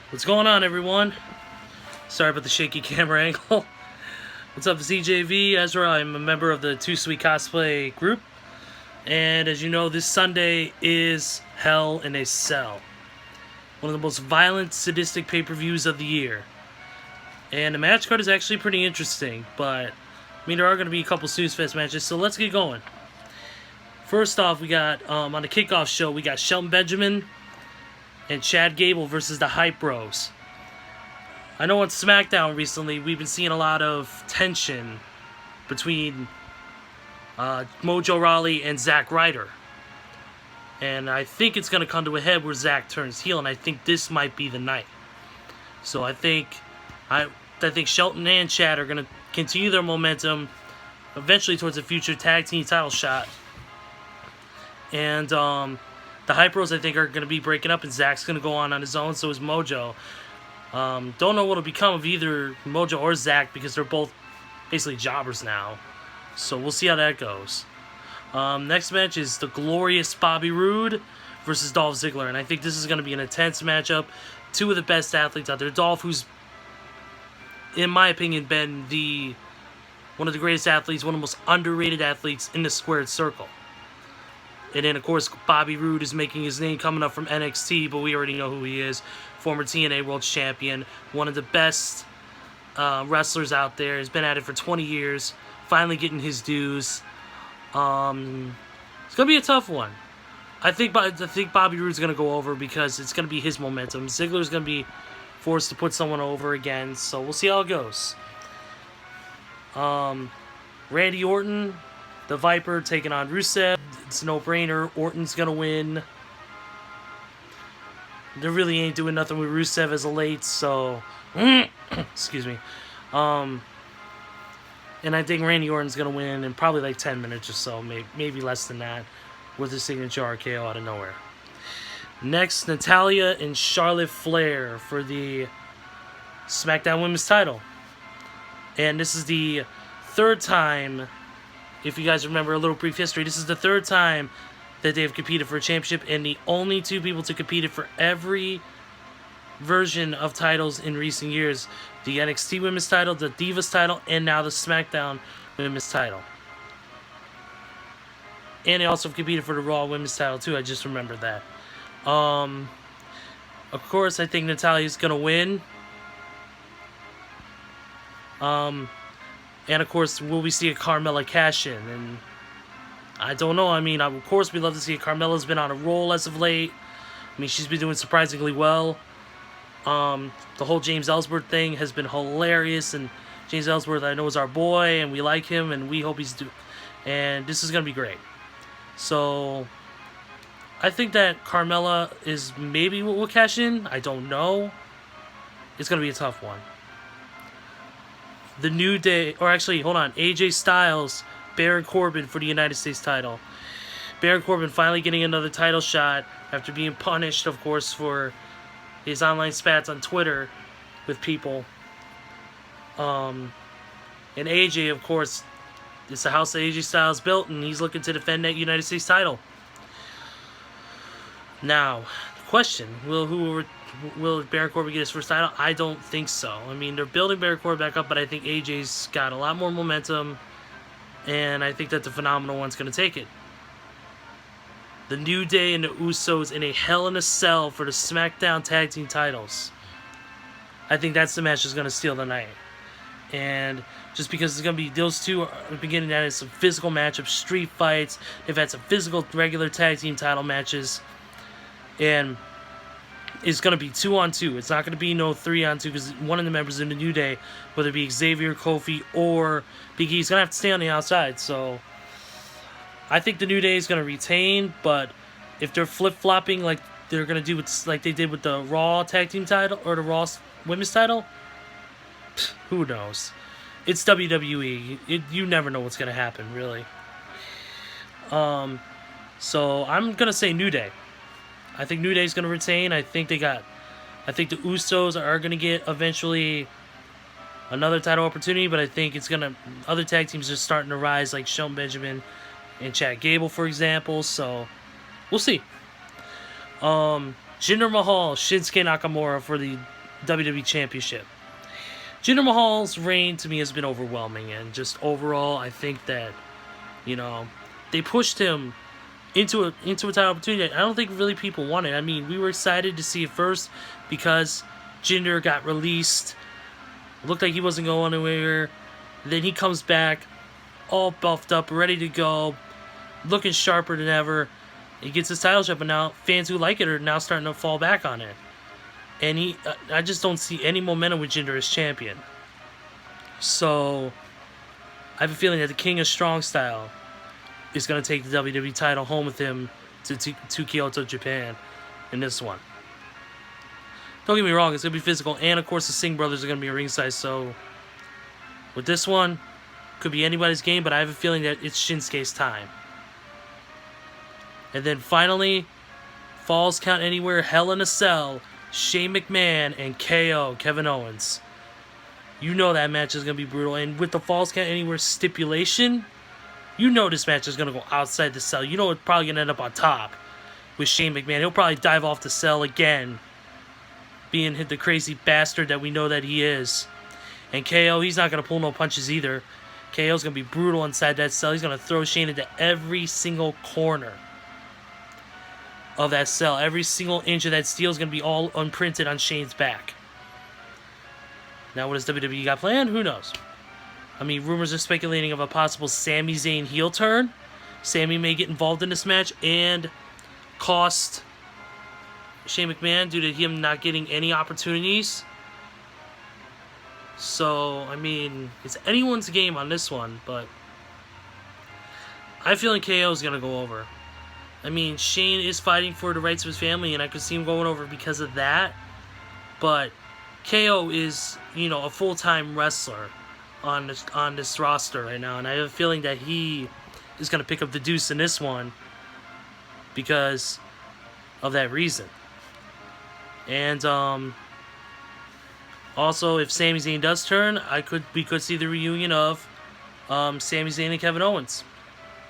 What's going on, everyone? Sorry about the shaky camera angle. What's up, it's EJV, Ezra. I'm a member of the Too Sweet Cosplay group. And as you know, this Sunday is Hell in a Cell. One of the most violent, sadistic pay-per-views of the year. And the match card is actually pretty interesting, but I mean, there are going to be a couple snooze fest matches, so let's get going. First off, we got, on the kickoff show, we got Shelton Benjamin and Chad Gable versus the Hype Bros. I know on SmackDown recently, we've been seeing a lot of tension between Mojo Rawley and Zack Ryder. And I think it's going to come to a head where Zack turns heel, and I think this might be the night. So I think Shelton and Chad are going to continue their momentum eventually towards a future tag team title shot. And the Hype Bros, I think, are going to be breaking up, and Zack's going to go on his own, so is Mojo. Don't know what will become of either Mojo or Zack because they're both basically jobbers now. So we'll see how that goes. Next match is the glorious Bobby Roode versus Dolph Ziggler, and I think this is going to be an intense matchup. Two of the best athletes out there. Dolph, who's, in my opinion, been one of the greatest athletes, one of the most underrated athletes in the squared circle. And then, of course, Bobby Roode is making his name coming up from NXT, but we already know who he is. Former TNA World Champion, one of the best wrestlers out there. He's been at it for 20 years, finally getting his dues. It's going to be a tough one. I think Bobby Roode's going to go over because it's going to be his momentum. Ziggler's going to be forced to put someone over again, so we'll see how it goes. Randy Orton, the Viper, taking on Rusev. It's a no-brainer. Orton's going to win. They really ain't doing nothing with Rusev as of late, so... excuse me. And I think Randy Orton's going to win in probably like 10 minutes or so, maybe less than that, with a signature RKO out of nowhere. Next, Natalya and Charlotte Flair for the SmackDown Women's title. And this is the third time, if you guys remember a little brief history, this is the third time that they've competed for a championship, and the only two people to compete it for every version of titles in recent years. The NXT Women's title, the Divas title, and now the SmackDown Women's title. And they also competed for the Raw Women's title too, I just remembered that. Of course, I think Natalya's going to win. And of course, will we see a Carmella cash in? And I don't know. I mean, of course, we love to see it. Carmella's been on a roll as of late. I mean, she's been doing surprisingly well. The whole James Ellsworth thing has been hilarious, and James Ellsworth, I know, is our boy, and we like him, and we hope he's and this is gonna be great. So I think that Carmella is maybe what will cash in. I don't know. It's gonna be a tough one. The New Day, or actually, hold on, AJ Styles, Baron Corbin for the United States title. Baron Corbin finally getting another title shot after being punished, of course, for his online spats on Twitter with people. And AJ, of course, it's the house that AJ Styles built, and he's looking to defend that United States title. Now, the question, will Baron Corbin get his first title? I don't think so. I mean, they're building Baron Corbin back up, but I think AJ's got a lot more momentum, and I think that the Phenomenal One's going to take it. The New Day and the Usos in a Hell in a Cell for the SmackDown Tag Team titles. I think that's the match that's going to steal the night. And just because it's going to be, those two are beginning at some physical matchups, street fights. They've had some physical regular tag team title matches. And it's going to be 2-on-2. It's not going to be no 3-on-2 because one of the members in the New Day, whether it be Xavier, Kofi, or Big E, is going to have to stay on the outside. So I think the New Day is going to retain, but if they're flip-flopping like they're going to do like they did with the Raw Tag Team title or the Raw Women's title, who knows? It's WWE. You never know what's going to happen, really. So I'm going to say New Day. I think New Day's going to retain. I think the Usos are going to get eventually another title opportunity, but I think it's going to, other tag teams are starting to rise, like Shelton Benjamin and Chad Gable, for example, so we'll see. Jinder Mahal, Shinsuke Nakamura for the WWE Championship. Jinder Mahal's reign to me has been overwhelming, and just overall, I think that, you know, they pushed him into a title opportunity. I don't think really people wanted. I mean, we were excited to see it first because Jinder got released. It looked like he wasn't going anywhere. Then he comes back, all buffed up, ready to go, looking sharper than ever. He gets his title shot, but now fans who like it are now starting to fall back on it. And I just don't see any momentum with Jinder as champion. So, I have a feeling that the King of Strong Style is going to take the WWE title home with him to Kyoto, Japan in this one. Don't get me wrong, it's going to be physical. And, of course, the Singh brothers are going to be ringside. So, with this one, could be anybody's game, but I have a feeling that it's Shinsuke's time. And then, finally, Falls Count Anywhere, Hell in a Cell, Shane McMahon and KO, Kevin Owens. You know that match is going to be brutal. And with the Falls Count Anywhere stipulation, you know this match is going to go outside the cell. You know it's probably going to end up on top with Shane McMahon. He'll probably dive off the cell again, being the crazy bastard that we know that he is. And KO, he's not going to pull no punches either. KO's going to be brutal inside that cell. He's going to throw Shane into every single corner of that cell. Every single inch of that steel is going to be all imprinted on Shane's back. Now, what does WWE got planned? Who knows? I mean, rumors are speculating of a possible Sami Zayn heel turn. Sami may get involved in this match and cost Shane McMahon due to him not getting any opportunities. So, I mean, it's anyone's game on this one, but I feel like KO is going to go over. I mean, Shane is fighting for the rights of his family, and I could see him going over because of that. But KO is, you know, a full-time wrestler on this roster right now, and I have a feeling that he is going to pick up the deuce in this one because of that reason. And also, if Sami Zayn does turn, we could see the reunion of Sami Zayn and Kevin Owens.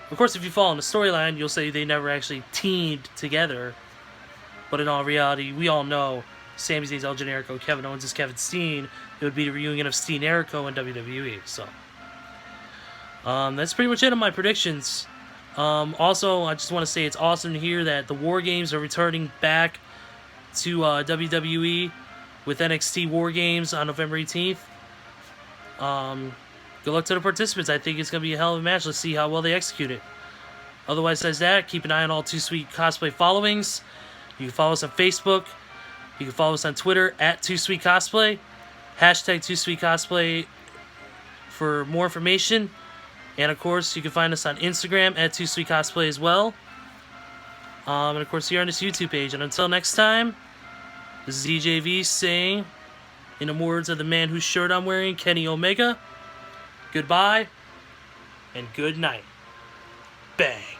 Of course, if you follow in the storyline, you'll say they never actually teamed together. But in all reality, we all know Sami Zayn's El Generico, Kevin Owens is Kevin Steen. It would be the reunion of Steen Jericho in WWE. So, that's pretty much it on my predictions. Also, I just want to say it's awesome to hear that the War Games are returning back to WWE with NXT War Games on November 18th. Good luck to the participants. I think it's going to be a hell of a match. Let's see how well they execute it. Otherwise, besides that, keep an eye on all Too Sweet Cosplay followings. You can follow us on Facebook. You can follow us on Twitter at Too Sweet Cosplay. Hashtag Too Sweet Cosplay for more information. And of course, you can find us on Instagram at Too Sweet Cosplay as well. And of course, here on this YouTube page. And until next time, this is EJV saying, in the words of the man whose shirt I'm wearing, Kenny Omega, goodbye and good night. Bang.